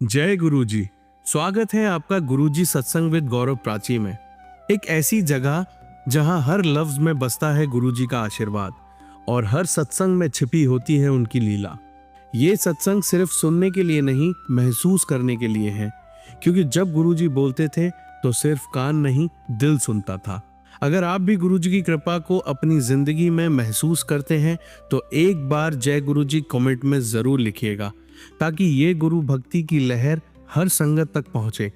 जय गुरुजी। स्वागत है आपका गुरुजी सत्संग विद गौरव प्राची में। एक ऐसी जगह जहां हर लफ्ज में बसता है गुरुजी का आशीर्वाद और हर सत्संग में छिपी होती है उनकी लीला। ये सत्संग सिर्फ सुनने के लिए नहीं, महसूस करने के लिए है, क्योंकि जब गुरुजी बोलते थे तो सिर्फ कान नहीं, दिल सुनता था। अगर आप भी गुरुजी की कृपा को अपनी जिंदगी में महसूस करते हैं तो एक बार जय गुरुजी कमेंट में जरूर लिखिएगा, ताकि ये गुरु भक्ति की लहर हर संगत तक पहुंचे।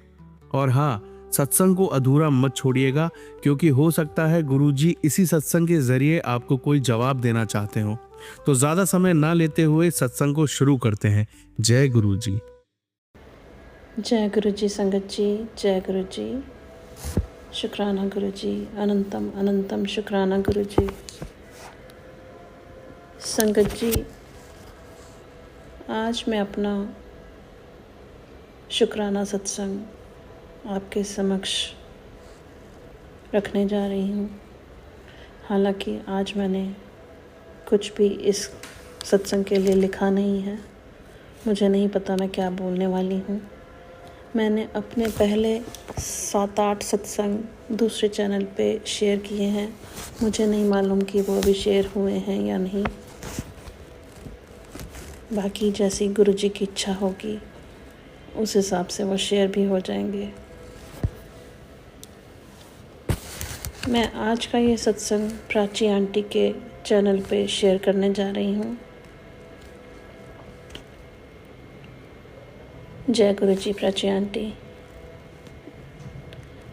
और हाँ, सत्संग को अधूरा मत छोड़िएगा, क्योंकि हो सकता है गुरुजी इसी सत्संग के जरिए आपको कोई जवाब देना चाहते हो। तो ज्यादा समय ना लेते हुए सत्संग को शुरू करते हैं। जय गुरुजी। जय गुरु जी संगत जी, जय गुरु जी। शुक्राना गुरु जी, अनंतम अनंतम शुक्राना गुरु जी। संगत जी, आज मैं अपना शुक्राना सत्संग आपके समक्ष रखने जा रही हूँ। हालांकि आज मैंने कुछ भी इस सत्संग के लिए लिखा नहीं है। मुझे नहीं पता मैं क्या बोलने वाली हूँ। मैंने अपने पहले 7-8 सत्संग दूसरे चैनल पे शेयर किए हैं। मुझे नहीं मालूम कि वो अभी शेयर हुए हैं या नहीं। बाकी जैसी गुरु जी की इच्छा होगी उस हिसाब से वो शेयर भी हो जाएंगे। मैं आज का ये सत्संग प्राची आंटी के चैनल पे शेयर करने जा रही हूँ। जय गुरु जी प्राची आंटी,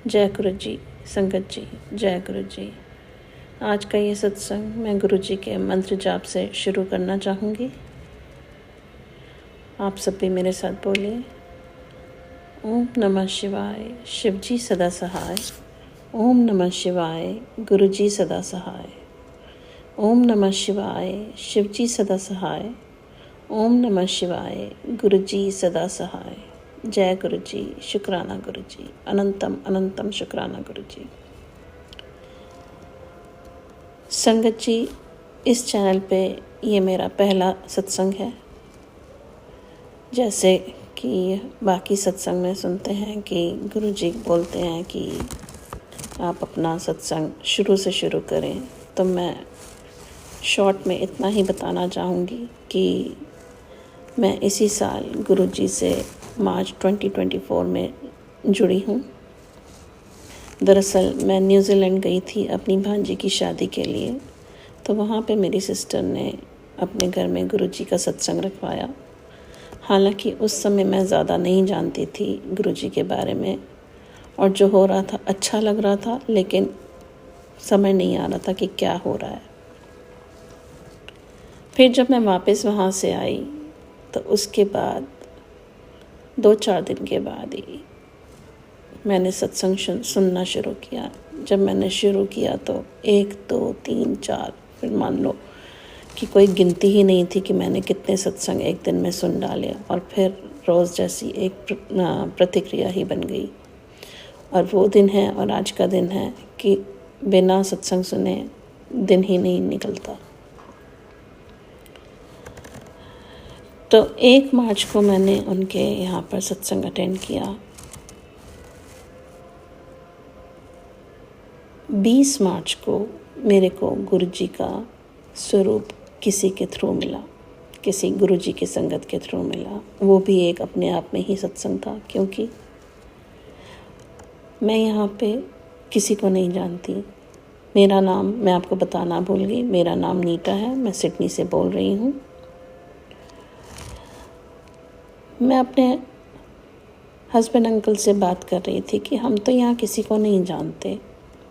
जय गुरु जी संगत जी, जय गुरु जी। आज का ये सत्संग मैं गुरु जी के मंत्र जाप से शुरू करना चाहूँगी। आप सब भी मेरे साथ बोलिए। ओम नमः शिवाय, शिव जी सदा सहाय। ओम नमः शिवाय, गुरु जी सदा सहाय। ओम नमः शिवाय, शिव जी सदा सहाय। ओम नमः शिवाय, गुरु जी सदा सहाय। जय गुरु जी, शुक्राना गुरु जी, अनंतम अनंतम शुक्राना गुरु जी। संगत जी, इस चैनल पे ये मेरा पहला सत्संग है। जैसे कि बाकी सत्संग में सुनते हैं कि गुरु जी बोलते हैं कि आप अपना सत्संग शुरू से शुरू करें, तो मैं शॉर्ट में इतना ही बताना चाहूँगी कि मैं इसी साल गुरु जी से मार्च 2024 में जुड़ी हूँ। दरअसल मैं न्यूज़ीलैंड गई थी अपनी भांजी की शादी के लिए, तो वहाँ पे मेरी सिस्टर ने अपने घर में गुरु जी का सत्संग रखवाया। हालांकि उस समय मैं ज़्यादा नहीं जानती थी गुरु जी के बारे में, और जो हो रहा था अच्छा लग रहा था, लेकिन समझ नहीं आ रहा था कि क्या हो रहा है। फिर जब मैं वापस वहाँ से आई तो उसके बाद 2-4 दिन के बाद ही मैंने सत्संग सुनना शुरू किया। जब मैंने शुरू किया तो 1, 2, 3, 4, फिर मान लो कि कोई गिनती ही नहीं थी कि मैंने कितने सत्संग एक दिन में सुन डाले, और फिर रोज़ जैसी एक प्रतिक्रिया ही बन गई। और वो दिन है और आज का दिन है कि बिना सत्संग सुने दिन ही नहीं निकलता। तो 1 मार्च को मैंने उनके यहाँ पर सत्संग अटेंड किया। 20 मार्च को मेरे को गुरु जी का स्वरूप किसी के थ्रू मिला, किसी गुरु जी की संगत के थ्रू मिला। वो भी एक अपने आप में ही सत्संग था, क्योंकि मैं यहाँ पे किसी को नहीं जानती। मेरा नाम मैं आपको बताना भूल गई। मेरा नाम नीता है, मैं सिडनी से बोल रही हूँ। मैं अपने हस्बैंड अंकल से बात कर रही थी कि हम तो यहाँ किसी को नहीं जानते,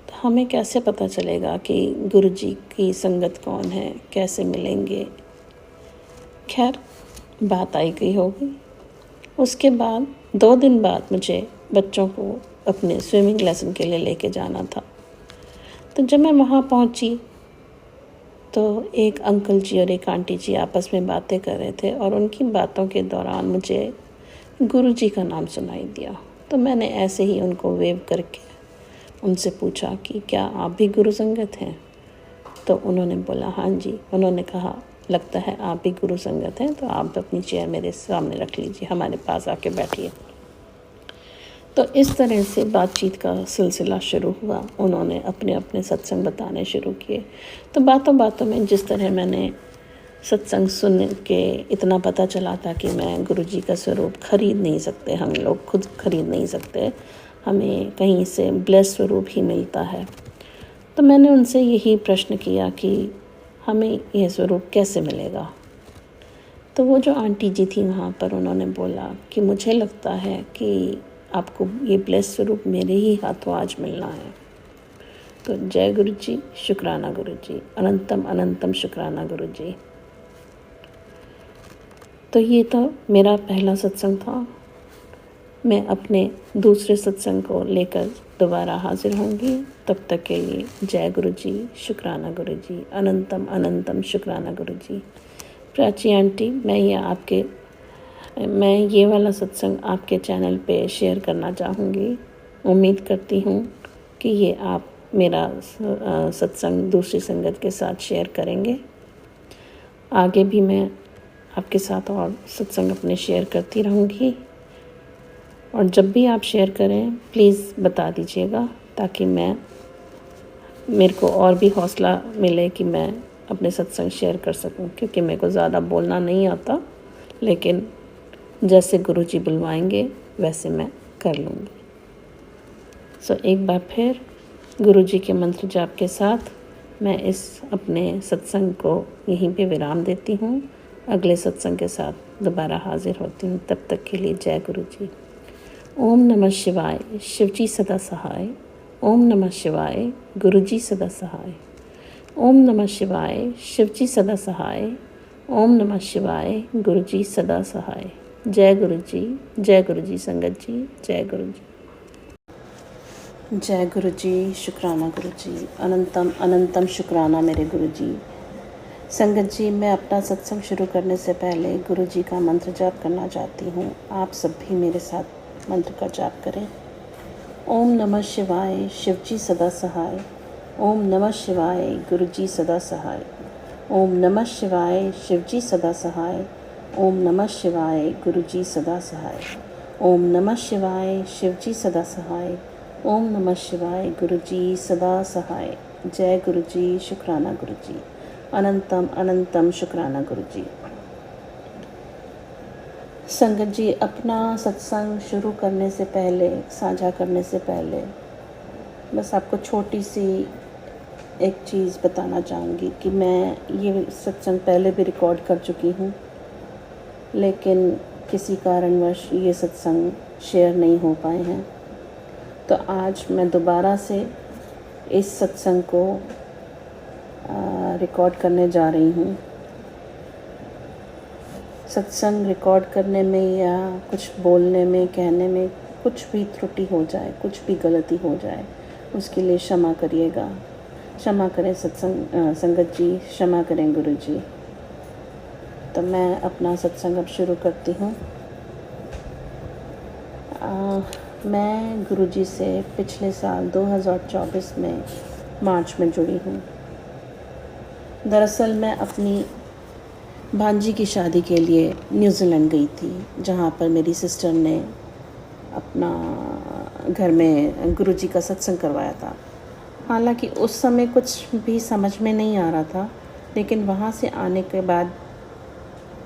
तो हमें कैसे पता चलेगा कि गुरु जी की संगत कौन है, कैसे मिलेंगे। खैर, बात आई गई होगी। उसके बाद 2 दिन बाद मुझे बच्चों को अपने स्विमिंग लेसन के लिए लेके जाना था। तो जब मैं वहाँ पहुँची तो एक अंकल जी और एक आंटी जी आपस में बातें कर रहे थे, और उनकी बातों के दौरान मुझे गुरु जी का नाम सुनाई दिया। तो मैंने ऐसे ही उनको वेव करके उनसे पूछा कि क्या आप भी गुरु संगत हैं? तो उन्होंने बोला हाँ जी। उन्होंने कहा लगता है आप भी गुरु संगत हैं, तो आप अपनी चेयर मेरे सामने रख लीजिए, हमारे पास आके बैठिए। तो इस तरह से बातचीत का सिलसिला शुरू हुआ। उन्होंने अपने अपने सत्संग बताने शुरू किए। तो बातों बातों में जिस तरह मैंने सत्संग सुन के इतना पता चला था कि मैं गुरुजी का स्वरूप खरीद नहीं सकते, हम लोग खुद खरीद नहीं सकते, हमें कहीं से ब्लेस स्वरूप ही मिलता है। तो मैंने उनसे यही प्रश्न किया कि हमें यह स्वरूप कैसे मिलेगा। तो वो जो आंटी जी थी वहाँ पर, उन्होंने बोला कि मुझे लगता है कि आपको ये ब्लेस स्वरूप मेरे ही हाथों आज मिलना है। तो जय गुरु जी, शुक्राना गुरु जी, अनंतम अनंतम शुक्राना गुरु जी। तो ये तो मेरा पहला सत्संग था। मैं अपने दूसरे सत्संग को लेकर दोबारा हाजिर होंगी। तब तक के लिए जय गुरु जी, शुक्राना गुरु जी, अनंतम अनंतम शुक्राना गुरु जी। प्राची आंटी, मैं ये वाला सत्संग आपके चैनल पे शेयर करना चाहूँगी। उम्मीद करती हूँ कि ये आप मेरा सत्संग दूसरी संगत के साथ शेयर करेंगे। आगे भी मैं आपके साथ और सत्संग अपने शेयर करती रहूँगी, और जब भी आप शेयर करें प्लीज़ बता दीजिएगा, ताकि मेरे को और भी हौसला मिले कि मैं अपने सत्संग शेयर कर सकूं। क्योंकि मेरे को ज़्यादा बोलना नहीं आता, लेकिन जैसे गुरुजी बुलवाएंगे वैसे मैं कर लूँगी। सो एक बार फिर गुरुजी के मंत्र जाप के साथ मैं इस अपने सत्संग को यहीं पे विराम देती हूँ। अगले सत्संग के साथ दोबारा हाजिर होती हूँ। तब तक के लिए जय गुरु जी। ओम नमः शिवाय, शिवजी सदा सहाय। ओम नमः शिवाय, गुरुजी सदा सहाय। ओम नमः शिवाय, शिवजी सदा सहाय। ओम नमः शिवाय, गुरुजी सदा सहाय। जय गुरु जी, जय गुरु जी संगत जी, जय गुरु जी। जय गुरु जी, शुक्राना गुरु जी, अनंतम अनंतम शुक्राना मेरे गुरु जी। संगत जी, मैं अपना सत्संग शुरू करने से पहले गुरु जी का मंत्र जाप करना चाहती हूँ। आप सब भी मेरे साथ मंत्र का जाप करें। ओम नमः शिवाय, शिवजी सदा सहाय। ओम नमः शिवाय, गुरु जी सदा सहाय। ओम नमः शिवाय, शिवजी सदा सहाय। ओम नमः शिवाय, गुरु जी सदा सहाय। ओम नमः शिवाय, शिवजी सदा सहाय। ओम नमः शिवाय, गुरु जी सदा सहाय। जय गुरु जी, शुक्राना गुरु जी, अनंतम अनंतम शुक्राना गुरु जी। संगत जी, अपना सत्संग शुरू करने से पहले, साझा करने से पहले, बस आपको छोटी सी एक चीज़ बताना चाहूँगी कि मैं ये सत्संग पहले भी रिकॉर्ड कर चुकी हूँ, लेकिन किसी कारणवश ये सत्संग शेयर नहीं हो पाए हैं। तो आज मैं दोबारा से इस सत्संग को रिकॉर्ड करने जा रही हूँ। सत्संग रिकॉर्ड करने में या कुछ बोलने में, कहने में कुछ भी त्रुटि हो जाए, कुछ भी गलती हो जाए, उसके लिए क्षमा करिएगा। क्षमा करें संगत जी, क्षमा करें गुरु जी। तो मैं अपना सत्संग अब शुरू करती हूँ। मैं गुरुजी से पिछले साल 2024 में मार्च में जुड़ी हूँ। दरअसल मैं अपनी भांजी की शादी के लिए न्यूजीलैंड गई थी, जहाँ पर मेरी सिस्टर ने अपना घर में गुरुजी का सत्संग करवाया था। हालांकि उस समय कुछ भी समझ में नहीं आ रहा था, लेकिन वहाँ से आने के बाद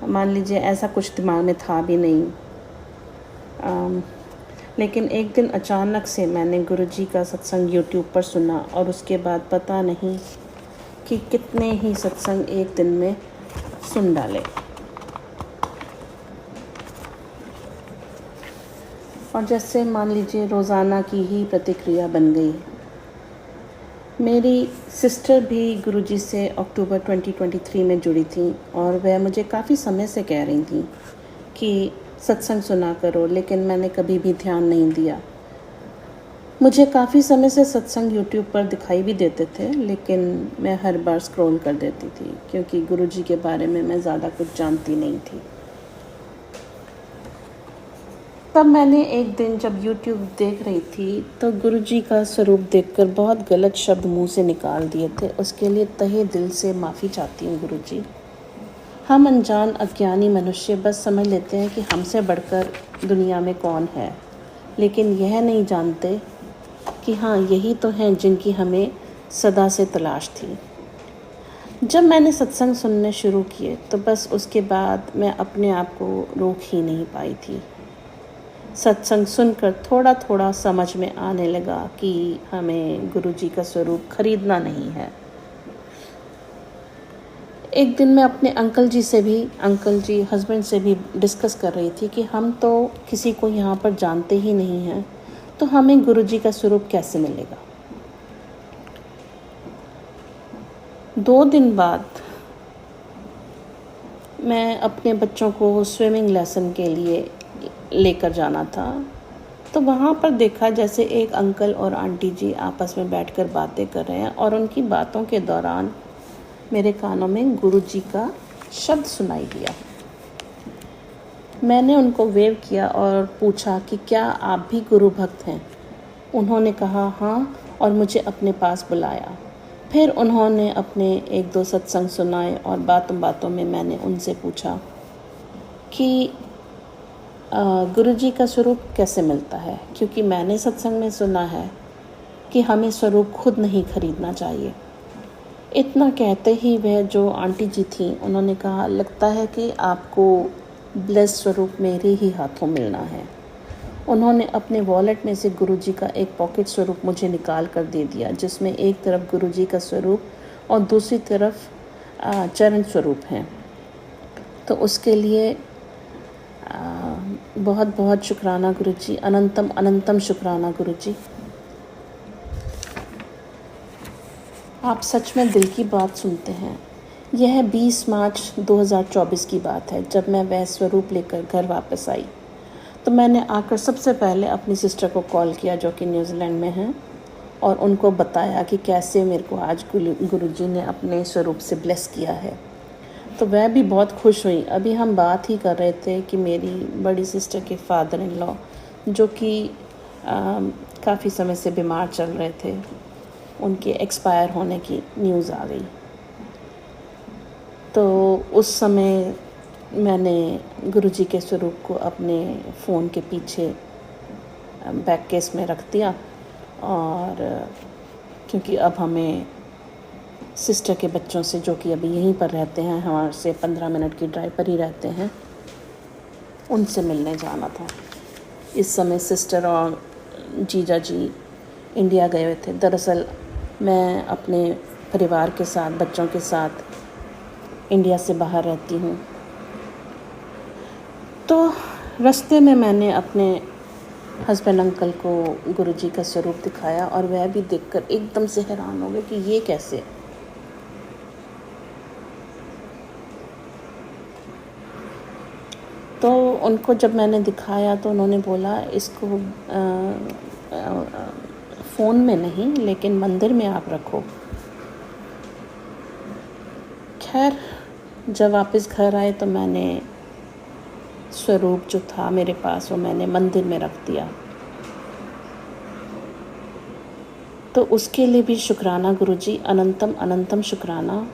मान लीजिए ऐसा कुछ दिमाग में था भी नहीं। लेकिन एक दिन अचानक से मैंने गुरुजी का सत्संग यूट्यूब पर सुना, और उसके बाद पता नहीं कि कितने ही सत्संग एक दिन में सुन डाले। और जैसे मान लीजिए रोज़ाना की ही प्रतिक्रिया बन गई। मेरी सिस्टर भी गुरुजी से अक्टूबर 2023 में जुड़ी थी, और वह मुझे काफ़ी समय से कह रही थी कि सत्संग सुना करो, लेकिन मैंने कभी भी ध्यान नहीं दिया। मुझे काफ़ी समय से सत्संग यूट्यूब पर दिखाई भी देते थे, लेकिन मैं हर बार स्क्रॉल कर देती थी, क्योंकि गुरुजी के बारे में मैं ज़्यादा कुछ जानती नहीं थी। तब मैंने एक दिन जब यूट्यूब देख रही थी, तो गुरुजी का स्वरूप देखकर बहुत गलत शब्द मुंह से निकाल दिए थे। उसके लिए तहे दिल से माफ़ी चाहती हूँ गुरुजी। हम अनजान अज्ञानी मनुष्य बस समझ लेते हैं कि हमसे बढ़कर दुनिया में कौन है, लेकिन यह नहीं जानते कि हाँ, यही तो हैं जिनकी हमें सदा से तलाश थी। जब मैंने सत्संग सुनने शुरू किए तो बस उसके बाद मैं अपने आप को रोक ही नहीं पाई थी। सत्संग सुनकर थोड़ा थोड़ा समझ में आने लगा कि हमें गुरुजी का स्वरूप खरीदना नहीं है। एक दिन मैं अपने अंकल जी हस्बैंड से भी डिस्कस कर रही थी कि हम तो किसी को यहाँ पर जानते ही नहीं हैं, तो हमें गुरुजी का स्वरूप कैसे मिलेगा। 2 दिन बाद मैं अपने बच्चों को स्विमिंग लेसन के लिए लेकर जाना था, तो वहाँ पर देखा जैसे एक अंकल और आंटी जी आपस में बैठकर बातें कर रहे हैं और उनकी बातों के दौरान मेरे कानों में गुरुजी का शब्द सुनाई दिया। मैंने उनको वेव किया और पूछा कि क्या आप भी गुरु भक्त हैं। उन्होंने कहा हाँ, और मुझे अपने पास बुलाया। फिर उन्होंने अपने 1-2 सत्संग सुनाए और बातों बातों में मैंने उनसे पूछा कि गुरुजी का स्वरूप कैसे मिलता है, क्योंकि मैंने सत्संग में सुना है कि हमें स्वरूप खुद नहीं खरीदना चाहिए। इतना कहते ही वह जो आंटी जी थी उन्होंने कहा, लगता है कि आपको ब्लेस स्वरूप मेरे ही हाथों मिलना है। उन्होंने अपने वॉलेट में से गुरुजी का एक पॉकेट स्वरूप मुझे निकाल कर दे दिया, जिसमें एक तरफ गुरुजी का स्वरूप और दूसरी तरफ चरण स्वरूप हैं। तो उसके लिए बहुत बहुत शुक्राना गुरुजी, अनंतम अनंतम शुक्राना गुरुजी। आप सच में दिल की बात सुनते हैं। यह 20 मार्च 2024 की बात है। जब मैं वह स्वरूप लेकर घर वापस आई तो मैंने आकर सबसे पहले अपनी सिस्टर को कॉल किया जो कि न्यूजीलैंड में है, और उनको बताया कि कैसे मेरे को आज गुरुजी ने अपने स्वरूप से ब्लेस किया है। तो वह भी बहुत खुश हुई। अभी हम बात ही कर रहे थे कि मेरी बड़ी सिस्टर के फादर इन लॉ जो कि काफ़ी समय से बीमार चल रहे थे, उनके एक्सपायर होने की न्यूज़ आ गई। तो उस समय मैंने गुरुजी के स्वरूप को अपने फ़ोन के पीछे बैक केस में रख दिया, और क्योंकि अब हमें सिस्टर के बच्चों से, जो कि अभी यहीं पर रहते हैं, हमारे से 15 मिनट की ड्राइव पर ही रहते हैं, उनसे मिलने जाना था। इस समय सिस्टर और जीजा जी इंडिया गए हुए थे। दरअसल मैं अपने परिवार के साथ, बच्चों के साथ इंडिया से बाहर रहती हूँ। तो रास्ते में मैंने अपने हस्बैंड अंकल को गुरुजी का स्वरूप दिखाया और वह भी देखकर एकदम से हैरान हो गए कि ये कैसे। तो उनको जब मैंने दिखाया तो उन्होंने बोला, इसको फ़ोन में नहीं लेकिन मंदिर में आप रखो। खैर, जब वापस घर आए तो मैंने स्वरूप जो था मेरे पास वो मैंने मंदिर में रख दिया। तो उसके लिए भी शुक्राना गुरुजी, अनंतम अनंतम शुक्राना।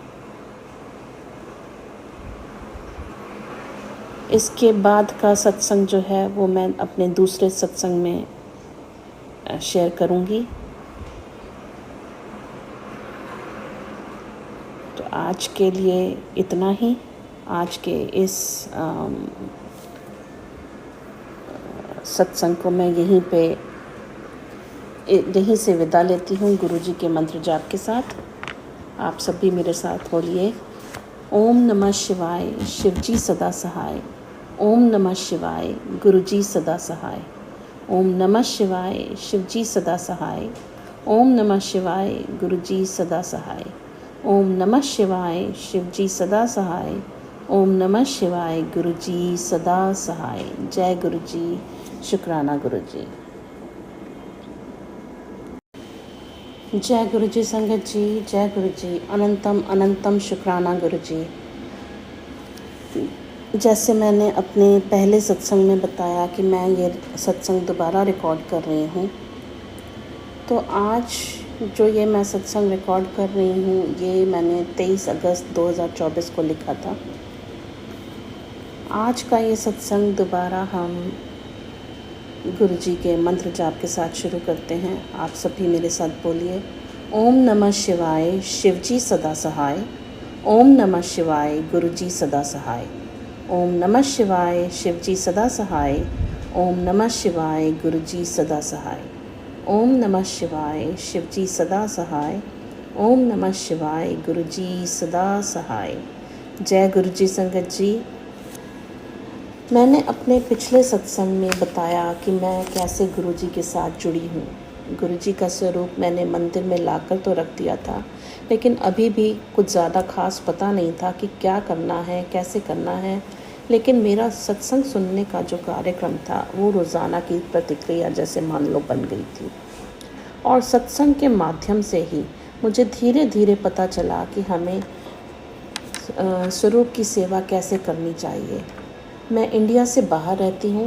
इसके बाद का सत्संग जो है वो मैं अपने दूसरे सत्संग में शेयर करूँगी। तो आज के लिए इतना ही। आज के इस सत्संग को मैं यहीं से विदा लेती हूँ गुरुजी के मंत्र जाप के साथ। आप सभी मेरे साथ बोलिए, ओम नमः शिवाय, शिवजी सदा सहाय। ओम नमः शिवाय, गुरुजी सदा सहाय। ओम नमः शिवाय, शिवजी सदा सहाय। ओम नमः शिवाय, गुरुजी सदा सहाय। ओम नमः शिवाय, शिवजी सदा सहाय। ओम नमः शिवाय, गुरुजी सदा सहाय। जय गुरुजी, शुक्राना गुरुजी। जय गुरुजी संगत जी, जय गुरुजी, अनंतम अनंतम शुक्राना गुरुजी। जैसे मैंने अपने पहले सत्संग में बताया कि मैं ये सत्संग दोबारा रिकॉर्ड कर रही हूँ, तो आज जो ये मैं सत्संग रिकॉर्ड कर रही हूँ ये मैंने 23 अगस्त 2024 को लिखा था। आज का ये सत्संग दोबारा हम गुरु जी के मंत्र जाप के साथ शुरू करते हैं। आप सभी मेरे साथ बोलिए, ओम नमः शिवाय, शिवजी सदा सहाय। ओम नमः शिवाय, गुरु जी सदा सहाय। ओम नमः शिवाय, शिवजी सदा सहाय। ओम नमः शिवाय, गुरु जी सदा सहाय। ओम नमः शिवाय, शिवजी सदा सहाय। ओम नमः शिवाय, गुरु जी सदा सहाय। जय गुरु जी संगत जी। मैंने अपने पिछले सत्संग में बताया कि मैं कैसे गुरु जी के साथ जुड़ी हूँ। गुरु जी का स्वरूप मैंने मंदिर में लाकर तो रख दिया था, लेकिन अभी भी कुछ ज़्यादा खास पता नहीं था कि क्या करना है, कैसे करना है। लेकिन मेरा सत्संग सुनने का जो कार्यक्रम था वो रोज़ाना की प्रतिक्रिया जैसे मान लो बन गई थी। और सत्संग के माध्यम से ही मुझे धीरे धीरे पता चला कि हमें स्वरूप की सेवा कैसे करनी चाहिए। मैं इंडिया से बाहर रहती हूँ।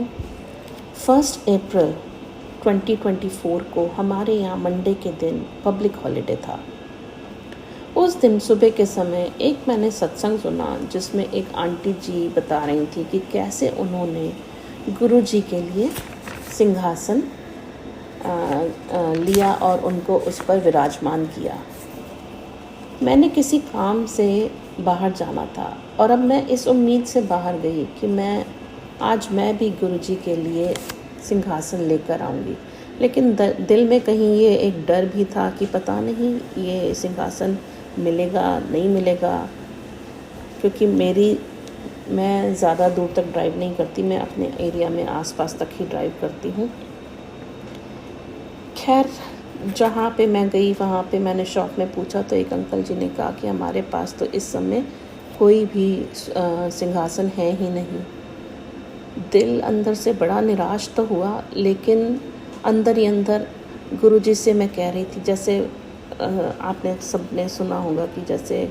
1 अप्रैल 2024 को हमारे यहाँ मंडे के दिन पब्लिक हॉलिडे था। उस दिन सुबह के समय एक मैंने सत्संग सुना जिसमें एक आंटी जी बता रही थी कि कैसे उन्होंने गुरु जी के लिए सिंहासन लिया और उनको उस पर विराजमान किया। मैंने किसी काम से बाहर जाना था और अब मैं इस उम्मीद से बाहर गई कि आज मैं भी गुरु जी के लिए सिंहासन लेकर आऊँगी। लेकिन दिल में कहीं ये एक डर भी था कि पता नहीं ये सिंहासन मिलेगा नहीं मिलेगा, क्योंकि मैं ज़्यादा दूर तक ड्राइव नहीं करती। मैं अपने एरिया में आसपास तक ही ड्राइव करती हूँ। खैर, जहाँ पे मैं गई वहाँ पे मैंने शॉप में पूछा तो एक अंकल जी ने कहा कि हमारे पास तो इस समय कोई भी सिंहासन है ही नहीं। दिल अंदर से बड़ा निराश तो हुआ, लेकिन अंदर ही अंदर गुरु जी से मैं कह रही थी, जैसे आपने सबने सुना होगा कि जैसे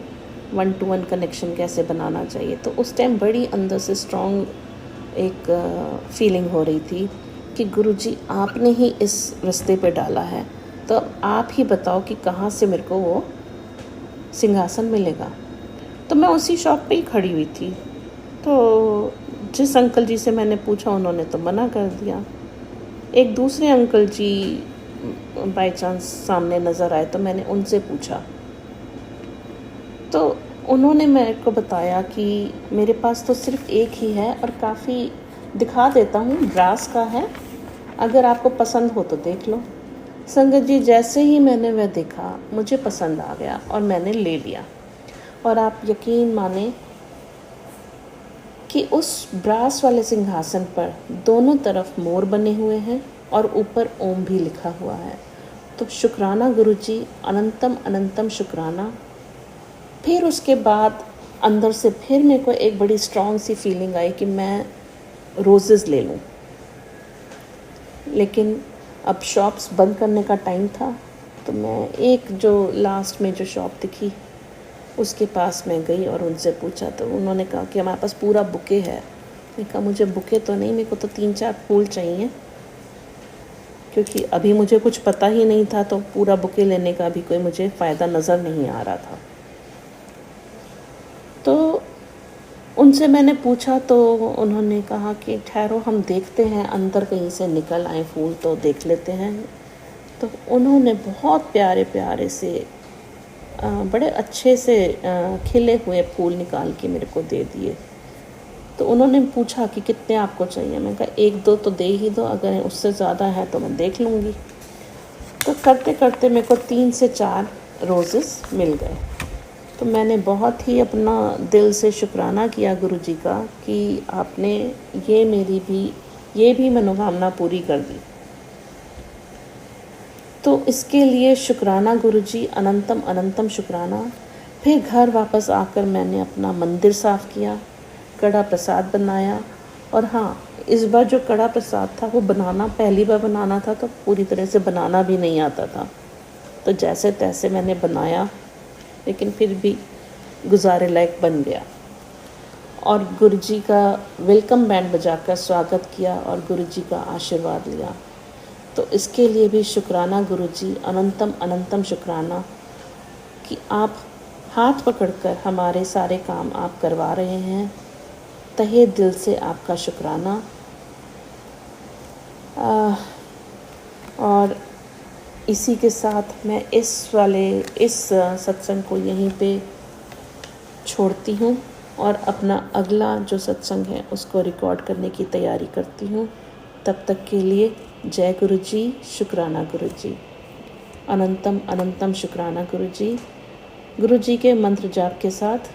1-to-1 कनेक्शन कैसे बनाना चाहिए। तो उस टाइम बड़ी अंदर से स्ट्रॉन्ग एक फीलिंग हो रही थी कि गुरु जी आपने ही इस रास्ते पे डाला है, तो आप ही बताओ कि कहाँ से मेरे को वो सिंहासन मिलेगा। तो मैं उसी शॉप पे ही खड़ी हुई थी। तो जिस अंकल जी से मैंने पूछा उन्होंने तो मना कर दिया। एक दूसरे अंकल जी बाय चांस सामने नज़र आए तो मैंने उनसे पूछा, तो उन्होंने मेरे को बताया कि मेरे पास तो सिर्फ एक ही है और काफ़ी दिखा देता हूँ, ब्रास का है, अगर आपको पसंद हो तो देख लो। संगत जी, जैसे ही मैंने वह देखा मुझे पसंद आ गया और मैंने ले लिया। और आप यकीन माने कि उस ब्रास वाले सिंहासन पर दोनों तरफ मोर बने हुए हैं और ऊपर ओम भी लिखा हुआ है। तो शुक्राना गुरु जी, अनंतम अनंतम शुक्राना। फिर उसके बाद अंदर से फिर मेरे को एक बड़ी स्ट्रॉन्ग सी फीलिंग आई कि मैं रोज़ेस ले लूँ। लेकिन अब शॉप्स बंद करने का टाइम था, तो मैं एक जो लास्ट में जो शॉप दिखी उसके पास मैं गई और उनसे पूछा। तो उन्होंने कहा कि हमारे पास पूरा बुके है। मैंने कहा मुझे बुके तो नहीं, मेरे को तो 3-4 फूल चाहिए, क्योंकि अभी मुझे कुछ पता ही नहीं था, तो पूरा बुके लेने का भी कोई मुझे फ़ायदा नज़र नहीं आ रहा था। तो उनसे मैंने पूछा तो उन्होंने कहा कि ठहरो, हम देखते हैं, अंदर कहीं से निकल आए फूल तो देख लेते हैं। तो उन्होंने बहुत प्यारे प्यारे से बड़े अच्छे से खिले हुए फूल निकाल के मेरे को दे दिए। तो उन्होंने पूछा कि कितने आपको चाहिए। मैंने कहा 1-2 तो दे ही दो, अगर उससे ज़्यादा है तो मैं देख लूँगी। तो करते करते मेरे को 3 से 4 रोज़ेस मिल गए। तो मैंने बहुत ही अपना दिल से शुक्राना किया गुरु जी का कि आपने ये भी मनोकामना पूरी कर दी। तो इसके लिए शुक्राना गुरु जी, अनंतम अनंतम शुक्राना। फिर घर वापस आकर मैंने अपना मंदिर साफ़ किया, कड़ा प्रसाद बनाया। और हाँ, इस बार जो कड़ा प्रसाद था वो बनाना पहली बार बनाना था, तो पूरी तरह से बनाना भी नहीं आता था। तो जैसे तैसे मैंने बनाया, लेकिन फिर भी गुजारे लायक बन गया। और गुरु जी का वेलकम बैंड बजाकर स्वागत किया और गुरु जी का आशीर्वाद लिया। तो इसके लिए भी शुक्राना गुरु जी, अनंतम अनंतम शुक्राना कि आप हाथ पकड़कर हमारे सारे काम आप करवा रहे हैं। तहे दिल से आपका शुक्राना। और इसी के साथ मैं इस सत्संग को यहीं पे छोड़ती हूँ और अपना अगला जो सत्संग है उसको रिकॉर्ड करने की तैयारी करती हूँ। तब तक के लिए जय गुरु जी, शुक्राना गुरु जी, अनंतम अनंतम शुक्राना गुरु जी। गुरु जी के मंत्र जाप के साथ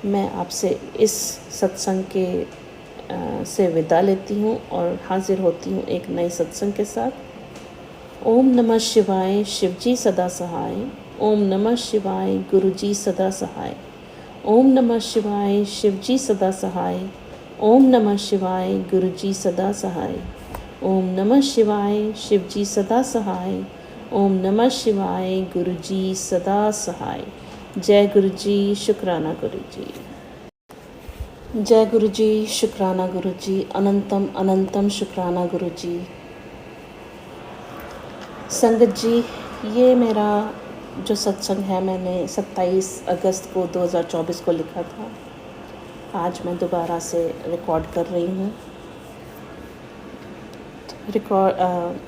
मैं आपसे इस सत्संग से विदा लेती हूँ और हाजिर होती हूँ एक नए सत्संग के साथ। ओम नमः शिवाय, शिवजी सदा सहाय। ओम नमः शिवाय, गुरुजी सदा सहाय। ओम नमः शिवाय, शिवजी सदा सहाय। ओम नमः शिवाय, गुरुजी सदा सहाय। ओम नमः शिवाय, शिवजी सदा सहाय। ओम नमः शिवाय, गुरुजी सदा सहाय। जय गुरु जी, शुक्राना गुरु जी। जय गुरु जी, शुक्राना गुरु जी, अनंतम अनंतम शुक्राना गुरु जी। संगत जी, ये मेरा जो सत्संग है मैंने 27 अगस्त को 2024 को लिखा था। आज मैं दोबारा से रिकॉर्ड कर रही हूँ।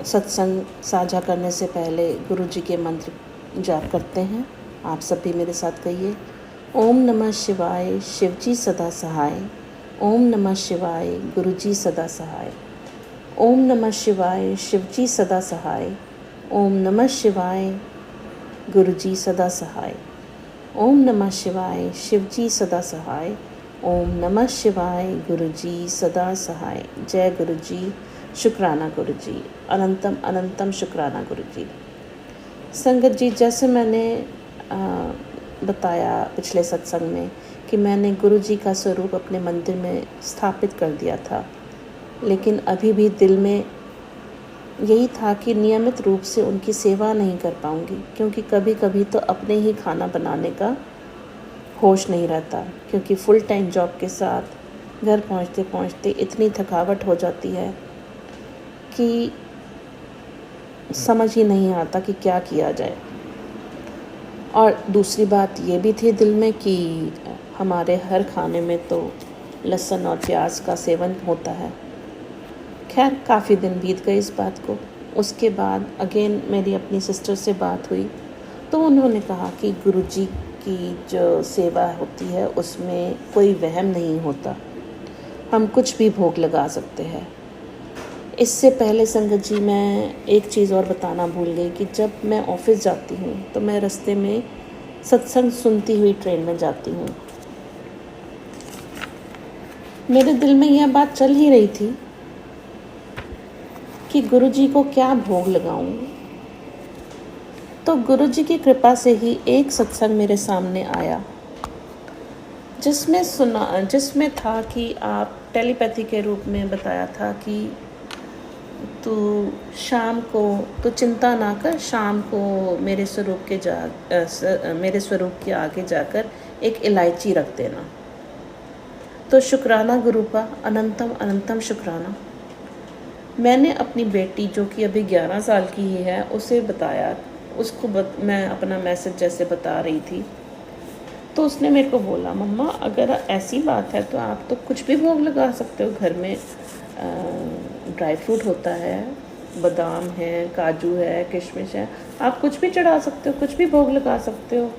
सत्संग साझा करने से पहले गुरु जी के मंत्र जाप करते हैं। आप सब भी मेरे साथ कहिए। ओम नमः शिवाय, शिवजी सदा सहाय। ओम नमः शिवाय, गुरुजी सदा सहाय। ओम नमः शिवाय, शिवजी सदा सहाय। ओम नमः शिवाय, गुरुजी सदा सहाय। ओम नमः शिवाय, शिवजी सदा सहाय। ओम नमः शिवाय, गुरुजी सदा सहाय। जय गुरु जी, शुक्राना गुरु जी, अनंतम अनंतम शुक्राना गुरु जी। संगत जी, जैसे मैंने बताया पिछले सत्संग में कि मैंने गुरु जी का स्वरूप अपने मंदिर में स्थापित कर दिया था, लेकिन अभी भी दिल में यही था कि नियमित रूप से उनकी सेवा नहीं कर पाऊंगी, क्योंकि कभी कभी तो अपने ही खाना बनाने का होश नहीं रहता, क्योंकि फुल टाइम जॉब के साथ घर पहुंचते पहुंचते इतनी थकावट हो जाती है कि समझ ही नहीं आता कि क्या किया जाए। और दूसरी बात ये भी थी दिल में कि हमारे हर खाने में तो लहसुन और प्याज का सेवन होता है। खैर, काफ़ी दिन बीत गए इस बात को। उसके बाद अगेन मेरी अपनी सिस्टर से बात हुई तो उन्होंने कहा कि गुरुजी की जो सेवा होती है उसमें कोई वहम नहीं होता, हम कुछ भी भोग लगा सकते हैं। इससे पहले संगत जी, मैं एक चीज़ और बताना भूल गई कि जब मैं ऑफिस जाती हूँ तो मैं रास्ते में सत्संग सुनती हुई ट्रेन में जाती हूँ। मेरे दिल में यह बात चल ही रही थी कि गुरुजी को क्या भोग लगाऊं। तो गुरुजी की कृपा से ही एक सत्संग मेरे सामने आया जिसमें था कि आप टेलीपैथी के रूप में बताया था कि तू शाम को तो चिंता ना कर, शाम को मेरे स्वरूप के आगे जाकर एक इलायची रख देना। तो शुक्राना गुरु का, अनंतम अनंतम शुक्राना। मैंने अपनी बेटी जो कि अभी 11 साल की ही है उसे बताया, मैं अपना मैसेज जैसे बता रही थी तो उसने मेरे को बोला, मम्मा अगर ऐसी बात है तो आप तो कुछ भी भोग लगा सकते हो। घर में ड्राई फ्रूट होता है, बादाम है, काजू है, किशमिश है, आप कुछ भी चढ़ा सकते हो, कुछ भी भोग लगा सकते हो।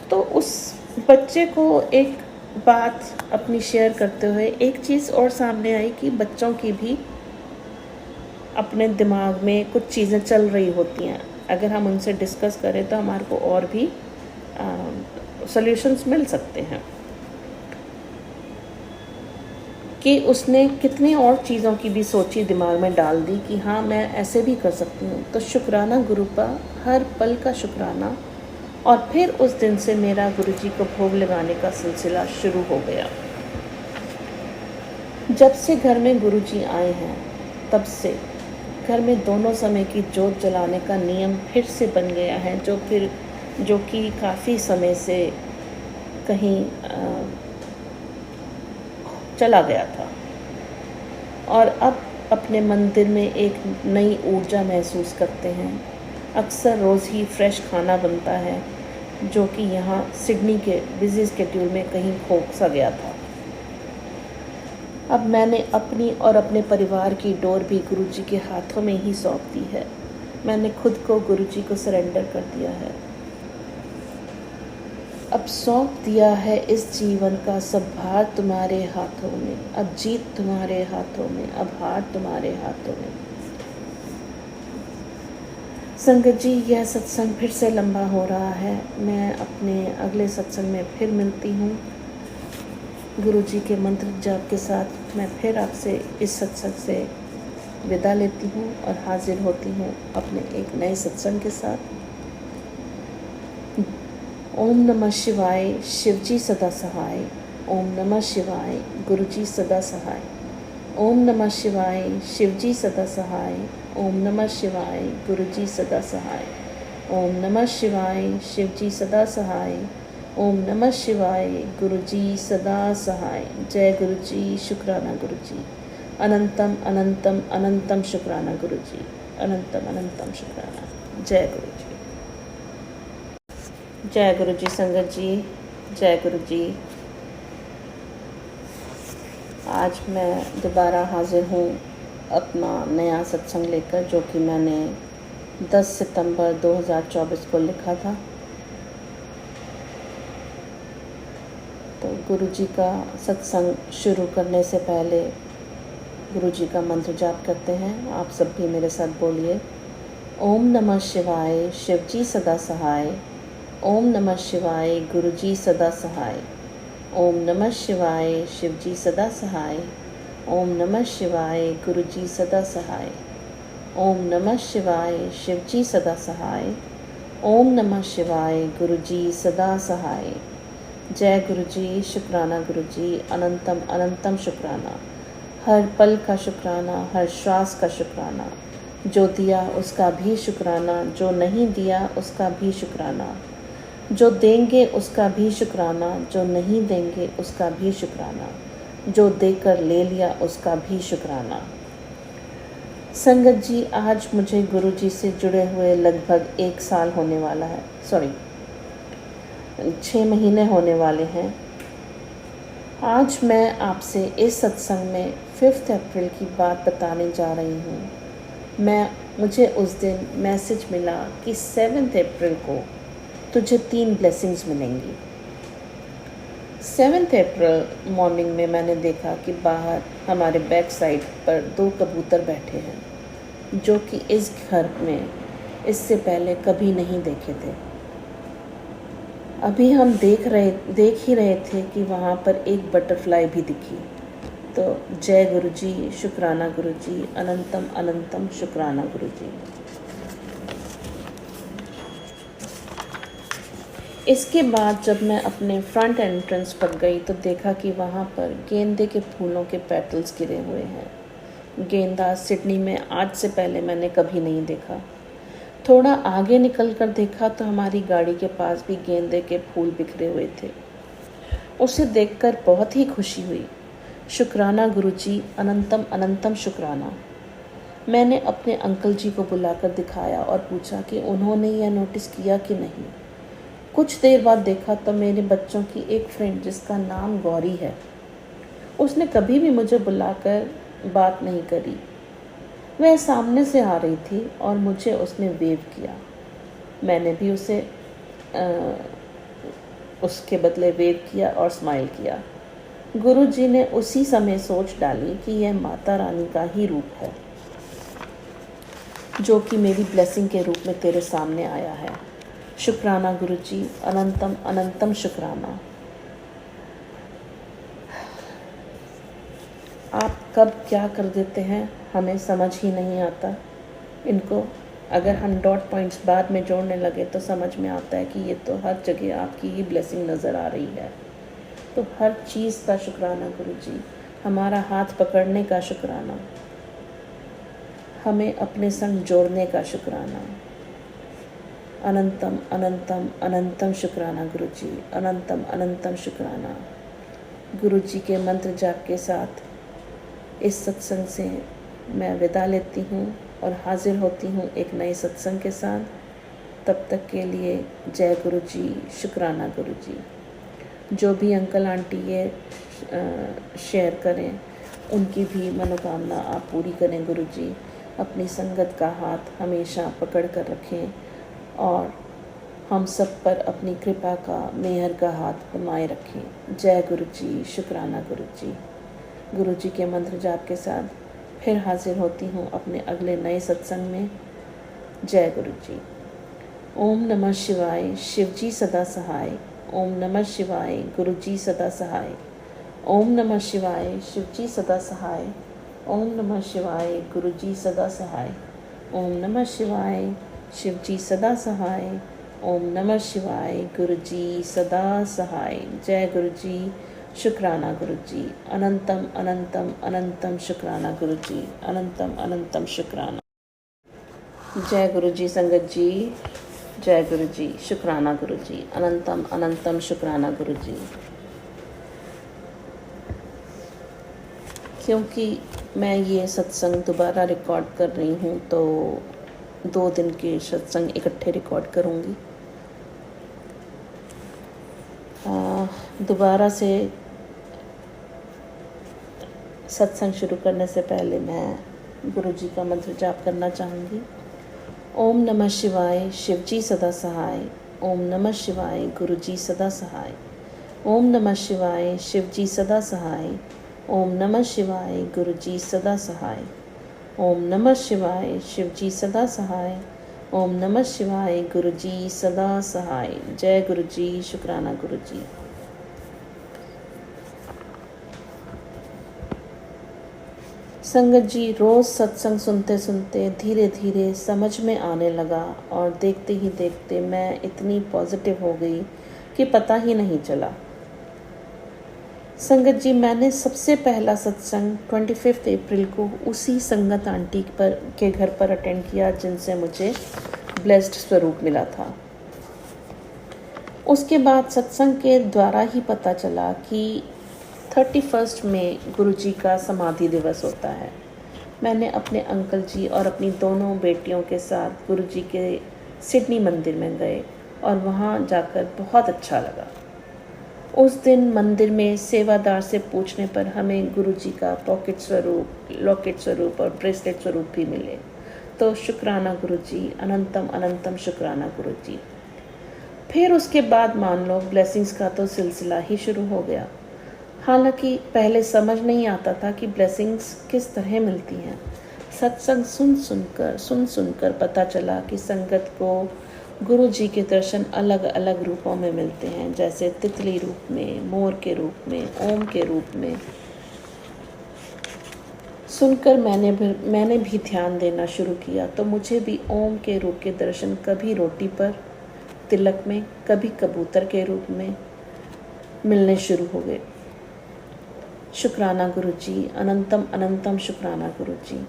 तो उस बच्चे को एक बात अपनी शेयर करते हुए एक चीज़ और सामने आई कि बच्चों की भी अपने दिमाग में कुछ चीज़ें चल रही होती हैं। अगर हम उनसे डिस्कस करें तो हमारे को और भी सॉल्यूशंस मिल सकते हैं। कि उसने कितनी और चीज़ों की भी सोची, दिमाग में डाल दी कि हाँ मैं ऐसे भी कर सकती हूँ। तो शुक्राना गुरु का, हर पल का शुक्राना। और फिर उस दिन से मेरा गुरुजी को भोग लगाने का सिलसिला शुरू हो गया। जब से घर में गुरुजी आए हैं तब से घर में दोनों समय की जोत जलाने का नियम फिर से बन गया है, जो कि काफ़ी समय से कहीं चला गया था। और अब अपने मंदिर में एक नई ऊर्जा महसूस करते हैं। अक्सर रोज़ ही फ्रेश खाना बनता है, जो कि यहाँ सिडनी के बिजी स्केड्यूल में कहीं खो सा गया था। अब मैंने अपनी और अपने परिवार की डोर भी गुरुजी के हाथों में ही सौंप दी है। मैंने खुद को गुरुजी को सरेंडर कर दिया है। अब सौंप दिया है इस जीवन का सब भार तुम्हारे हाथों में। अब जीत तुम्हारे हाथों में, अब हार तुम्हारे हाथों में। संगत जी, यह सत्संग फिर से लंबा हो रहा है। मैं अपने अगले सत्संग में फिर मिलती हूँ। गुरु जी के मंत्र जाप के साथ मैं फिर आपसे इस सत्संग से विदा लेती हूँ और हाजिर होती हूँ अपने एक नए सत्संग के साथ। ओम नमः शिवाय, शिवजी सदा सहाय। ओम नमः शिवाय, गुरु जी सदा सहाय। ओम नमः शिवाय, शिवजी सदा सहाय। ओम नमः शिवाय, गुरु जी सदा सहाय। ओम नमः शिवाय, शिवजी सदा सहाय। ओम नमः शिवाय, गुरु जी सदा सहाय। जय गुरु जी, शुक्राना गुरु जी। अनंतम अनंतम अनंतम शुक्राना गुरु जी। अनंतम अनंतम शुक्राना। जय गुरु जी। जय गुरु जी संगत जी, जय गुरु जी। आज मैं दोबारा हाजिर हूँ अपना नया सत्संग लेकर, जो कि मैंने 10 सितंबर 2024 को लिखा था। तो गुरु जी का सत्संग शुरू करने से पहले गुरु जी का मंत्र जाप करते हैं। आप सब भी मेरे साथ बोलिए। ओम नमः शिवाय, शिवजी सदा सहाय। ओम नमः शिवाय, गुरु जी सदा सहाय। ओम नमः शिवाय, शिवजी सदा सहाय। ओम नमः शिवाय, गुरु जी सदा सहाय। ओम नमः शिवाय, शिवजी सदा सहाय। ओम नमः शिवाय, गुरु जी सदा सहाय। जय गुरु जी, शुक्राना गुरु जी। अनंतम अनंतम शुक्राना। हर पल का शुक्राना, हर श्वास का शुक्राना। जो दिया उसका भी शुक्राना, जो नहीं दिया उसका भी शुक्राना। जो देंगे उसका भी शुक्राना, जो नहीं देंगे उसका भी शुक्राना। जो देकर ले लिया उसका भी शुक्राना। संगत जी, आज मुझे गुरु जी से जुड़े हुए लगभग 1 साल होने वाला है। 6 महीने होने वाले हैं। आज मैं आपसे इस सत्संग में 5 अप्रैल की बात बताने जा रही हूँ। मुझे उस दिन मैसेज मिला कि 7 अप्रैल को तुझे 3 ब्लेसिंग्स मिलेंगी। 7 अप्रैल मॉर्निंग में मैंने देखा कि बाहर हमारे बैक साइड पर 2 कबूतर बैठे हैं, जो कि इस घर में इससे पहले कभी नहीं देखे थे। अभी हम देख ही रहे थे कि वहाँ पर एक बटरफ्लाई भी दिखी। तो जय गुरु जी, शुक्राना गुरु जी। अनंतम अनंतम शुक्राना गुरु जी। इसके बाद जब मैं अपने फ्रंट एंट्रेंस पर गई तो देखा कि वहाँ पर गेंदे के फूलों के पेटल्स गिरे हुए हैं। गेंदा सिडनी में आज से पहले मैंने कभी नहीं देखा। थोड़ा आगे निकल कर देखा तो हमारी गाड़ी के पास भी गेंदे के फूल बिखरे हुए थे। उसे देखकर बहुत ही खुशी हुई। शुक्राना गुरुजी, अनंतम अनंतम शुक्राना। मैंने अपने अंकल जी को बुलाकर दिखाया और पूछा कि उन्होंने यह नोटिस किया कि नहीं। कुछ देर बाद देखा तो मेरे बच्चों की एक फ्रेंड, जिसका नाम गौरी है, उसने कभी भी मुझे बुलाकर बात नहीं करी। वह सामने से आ रही थी और मुझे उसने वेव किया। मैंने भी उसे उसके बदले वेव किया और स्माइल किया। गुरुजी ने उसी समय सोच डाली कि यह माता रानी का ही रूप है, जो कि मेरी ब्लेसिंग के रूप में तेरे सामने आया है। शुक्राना गुरुजी, अनंतम अनंतम शुक्राना। आप कब क्या कर देते हैं हमें समझ ही नहीं आता। इनको अगर हम डॉट पॉइंट्स बाद में जोड़ने लगे तो समझ में आता है कि ये तो हर जगह आपकी ही ब्लेसिंग नज़र आ रही है। तो हर चीज़ का शुक्राना गुरुजी। हमारा हाथ पकड़ने का शुक्राना, हमें अपने संग जोड़ने का शुक्राना। अनंतम अनंतम अनंतम शुक्राना गुरुजी। अनंतम अनंतम शुक्राना। गुरुजी के मंत्र जाप के साथ इस सत्संग से मैं विदा लेती हूँ और हाजिर होती हूँ एक नए सत्संग के साथ। तब तक के लिए जय गुरु जी, शुक्राना गुरु जी। जो भी अंकल आंटी ये शेयर करें उनकी भी मनोकामना आप पूरी करें गुरु जी। अपनी संगत का हाथ हमेशा पकड़ कर रखें और हम सब पर अपनी कृपा का, मेहर का हाथ बनाए रखें। जय गुरु जी, शुक्राना गुरु जी। गुरु जी के मंत्र जाप के साथ फिर हाजिर होती हूँ अपने अगले नए सत्संग में। जय गुरु जी। ओम नमः शिवाय, शिव जी सदा सहाय। ओम नमः शिवाय, गुरु जी सदा सहाय। ओम नमः शिवाय, शिव जी सदा सहाय। ओम नमः शिवाय, गुरु जी सदा सहाय। ओम नमः शिवाय, शिव जी सदा सहाय। ओम नमः शिवाय, गुरु जी सदा सहाय। जय गुरु जी, शुक्राना गुरु जी। अनंतम अनंतम अनंतम शुक्राना गुरु जी। अनंतम अनंतम शुक्राना। जय गुरु जी संगत जी। जय गुरु जी, शुक्राना गुरु जी। अनंतम अनंतम शुक्राना गुरु जी। क्योंकि मैं ये सत्संग दोबारा रिकॉर्ड कर रही हूँ तो 2 दिन के सत्संग इकट्ठे रिकॉर्ड करूँगी। दोबारा से सत्संग शुरू करने से पहले मैं गुरु जी का मंत्र जाप करना चाहूँगी। ओम नमः शिवाय, शिव जी सदा सहाय। ओम नमः शिवाय, गुरु जी सदा सहाय। ओम नमः शिवाय, शिव जी सदा सहाय। ओम नमः शिवाय, गुरु जी सदा सहाय। ओम नमः शिवाय, शिव जी सदा सहाय। ओम नमः शिवाय, गुरु जी सदा सहाय। जय गुरु जी, शुक्राना गुरु जी। संगत जी, रोज़ सत्संग सुनते सुनते धीरे धीरे समझ में आने लगा और देखते ही देखते मैं इतनी पॉजिटिव हो गई कि पता ही नहीं चला। संगत जी, मैंने सबसे पहला सत्संग 25 अप्रैल को उसी संगत आंटी के घर पर अटेंड किया जिनसे मुझे ब्लेस्ड स्वरूप मिला था। उसके बाद सत्संग के द्वारा ही पता चला कि 31 मई गुरु जी का समाधि दिवस होता है। मैंने अपने अंकल जी और अपनी दोनों बेटियों के साथ गुरु जी के सिडनी मंदिर में गए और वहाँ जाकर बहुत अच्छा लगा। उस दिन मंदिर में सेवादार से पूछने पर हमें गुरु जी का पॉकेट स्वरूप, लॉकेट स्वरूप और ब्रेसलेट स्वरूप भी मिले। तो शुक्राना गुरु जी, अनंतम अनंतम शुक्राना गुरु जी। फिर उसके बाद मान लो ब्लेसिंग्स का तो सिलसिला ही शुरू हो गया। हालांकि पहले समझ नहीं आता था कि ब्लेसिंग्स किस तरह मिलती हैं। सत्संग सुन सुनकर पता चला कि संगत को गुरु जी के दर्शन अलग अलग रूपों में मिलते हैं, जैसे तितली रूप में, मोर के रूप में, ओम के रूप में। सुनकर मैंने भी ध्यान देना शुरू किया तो मुझे भी ओम के रूप के दर्शन कभी रोटी पर तिलक में, कभी कबूतर के रूप में मिलने शुरू हो गए। शुक्राना गुरु जी, अनंतम अनंतम शुक्राना गुरु जी।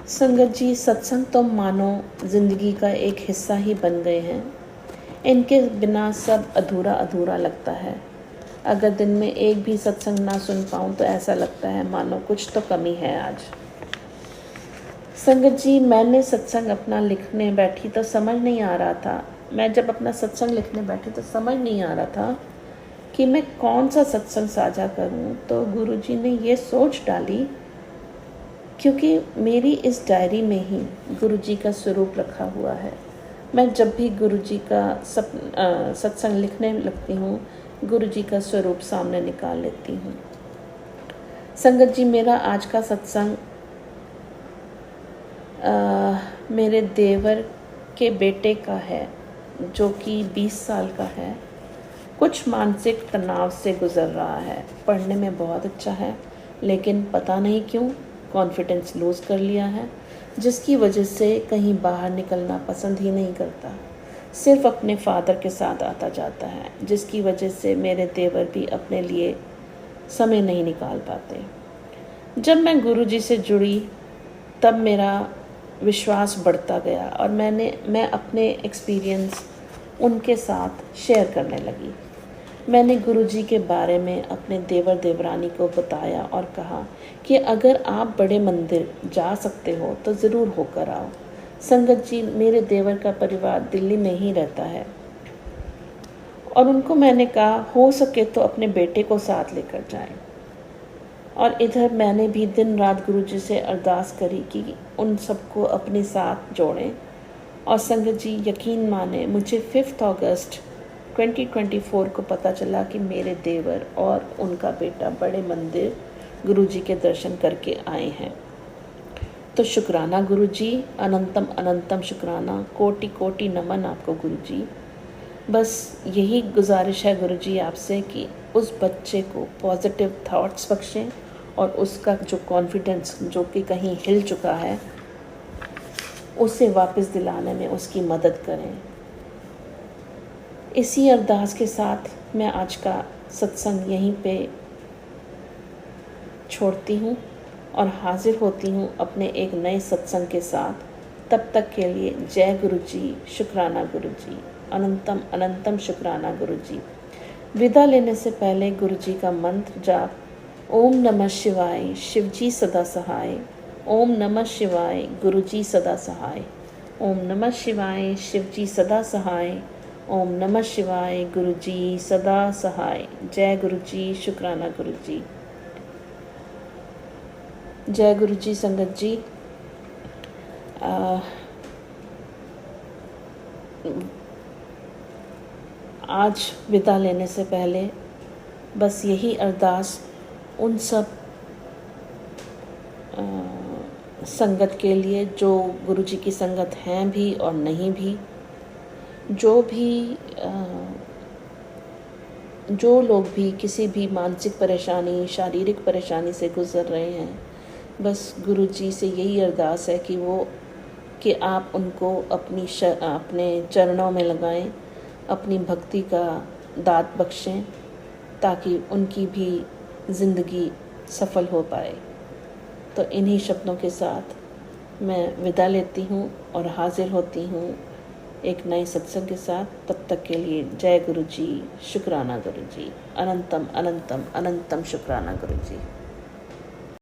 संगत जी, सत्संग तो मानो जिंदगी का एक हिस्सा ही बन गए हैं। इनके बिना सब अधूरा अधूरा लगता है। अगर दिन में एक भी सत्संग ना सुन पाऊँ तो ऐसा लगता है मानो कुछ तो कमी है आज। संगत जी, मैंने सत्संग अपना लिखने बैठी तो समझ नहीं आ रहा था। मैं जब अपना सत्संग लिखने बैठी तो समझ नहीं आ रहा था कि मैं कौन सा सत्संग साझा करूं। तो गुरुजी ने ये सोच डाली, क्योंकि मेरी इस डायरी में ही गुरुजी का स्वरूप रखा हुआ है। मैं जब भी गुरुजी का सत्संग लिखने लगती हूँ, गुरुजी का स्वरूप सामने निकाल लेती हूँ। संगत जी, मेरा आज का सत्संग मेरे देवर के बेटे का है, जो कि 20 साल का है। कुछ मानसिक तनाव से गुज़र रहा है। पढ़ने में बहुत अच्छा है, लेकिन पता नहीं क्यों कॉन्फिडेंस लूज़ कर लिया है, जिसकी वजह से कहीं बाहर निकलना पसंद ही नहीं करता। सिर्फ अपने फादर के साथ आता जाता है, जिसकी वजह से मेरे देवर भी अपने लिए समय नहीं निकाल पाते। जब मैं गुरुजी से जुड़ी तब मेरा विश्वास बढ़ता गया और मैं अपने एक्सपीरियंस उनके साथ शेयर करने लगी। मैंने गुरुजी के बारे में अपने देवर देवरानी को बताया और कहा कि अगर आप बड़े मंदिर जा सकते हो तो ज़रूर होकर आओ। संगत जी, मेरे देवर का परिवार दिल्ली में ही रहता है और उनको मैंने कहा हो सके तो अपने बेटे को साथ लेकर जाएं। और इधर मैंने भी दिन रात गुरुजी से अरदास करी कि उन सबको अपने साथ जोड़ें। और संगत जी, यकीन माने, मुझे 5 अगस्त 2024 को पता चला कि मेरे देवर और उनका बेटा बड़े मंदिर गुरुजी के दर्शन करके आए हैं। तो शुक्राना गुरुजी, अनंतम अनंतम शुक्राना, कोटि कोटि नमन आपको गुरुजी। बस यही गुजारिश है गुरुजी आपसे कि उस बच्चे को पॉजिटिव थॉट्स बख्शें और उसका जो कॉन्फिडेंस जो कि कहीं हिल चुका है उसे वापस दिलाने में उसकी मदद करें। इसी अरदास के साथ मैं आज का सत्संग यहीं पे छोड़ती हूँ और हाजिर होती हूँ अपने एक नए सत्संग के साथ। तब तक के लिए जय गुरुजी, शुक्राना गुरुजी, अनंतम अनंतम शुक्राना गुरुजी। विदा लेने से पहले गुरुजी का मंत्र जाप, ओम नमः शिवाय, शिवजी सदा सहाय। ओम नमः शिवाय, गुरुजी सदा सहाय। ओम नमः शिवाय, शिवजी सदा सहाय। ओम नमः शिवाय, गुरुजी सदा सहाय। जय गुरुजी, शुक्राना गुरुजी। जय गुरुजी संगत जी। आज विदा लेने से पहले बस यही अरदास उन सब संगत के लिए जो गुरुजी की संगत हैं भी और नहीं भी, जो लोग भी किसी भी मानसिक परेशानी, शारीरिक परेशानी से गुज़र रहे हैं, बस गुरुजी से यही अरदास है कि आप उनको अपने चरणों में लगाएं, अपनी भक्ति का दात बख्शें ताकि उनकी भी ज़िंदगी सफल हो पाए। तो इन्हीं शब्दों के साथ मैं विदा लेती हूँ और हाजिर होती हूँ एक नए सत्संग के साथ। तब तक के लिए जय गुरुजी, शुक्राना गुरुजी, अनंतम अनंतम अनंतम शुक्राना गुरुजी।